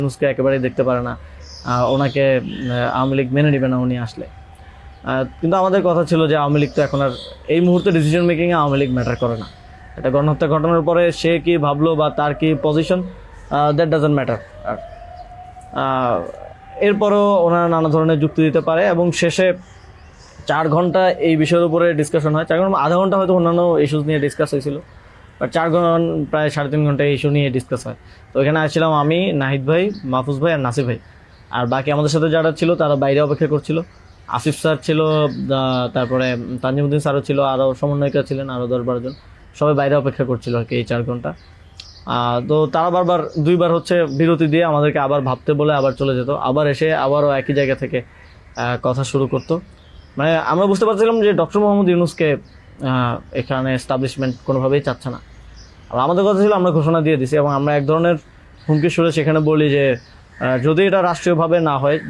ইউনূসকে একেবারেই দেখতে পারে না, ওনাকে আওয়ামী লীগ মেনে নেবে না উনি আসলে। কিন্তু আমাদের কথা ছিল যে আওয়ামী লীগ তো এখন আর এই মুহূর্তে ডিসিশন মেকিংয়ে আওয়ামী লীগ ম্যাটার করে না। এটা গণহত্যা ঘটনার পরে সে কি ভাবলো বা তার কি পজিশন, দ্যাট ডাজন্ট ম্যাটার। আর এরপরও ওনারা নানা ধরনের যুক্তি দিতে পারে এবং শেষে 4 ঘন্টা এই বিষয়ের উপরে ডিসকাশন হয়। 4 ঘন্টা, আধা ঘন্টা হয়তো অন্যান্য ইস্যুস নিয়ে ডিসকাস হয়েছিল, বাট 4 ঘন্টা প্রায় 3.5 ঘন্টা ইস্যু নিয়ে ডিসকাস হয়। তো এখানে আসছিলাম আমি, নাহিদ ভাই, মাহফুজ ভাই আর নাসির ভাই। আর বাকি আমাদের সাথে যারা ছিল তারা বাইরে অপেক্ষা করছিল। আসিফ স্যার ছিল, তারপরে তানজিমুদ্দিন স্যারও ছিল, আরও সমন্বয়িকা ছিলেন আরও 10-12 জন। সবাই বাইরে অপেক্ষা করছিল আর কি এই 4 ঘন্টা। তো তারা বারবার 2বার হচ্ছে বিরতি দিয়ে আমাদেরকে আবার ভাবতে বলে আবার চলে যেত, আবার এসে আবারও একই জায়গা থেকে কথা শুরু করতো। মানে আমরা বুঝতে পারছিলাম যে ডক্টর মোহাম্মদ ইউনূসকে এখানে এস্টাবলিশমেন্ট কোনোভাবেই চাচ্ছে না। আর আমাদের কথা ছিল আমরা ঘোষণা দিয়ে দিছি এবং আমরা এক ধরনের হুমকি সুরে সেখানে বলি যে যদি এটা রাষ্ট্রীয়ভাবে না হয়,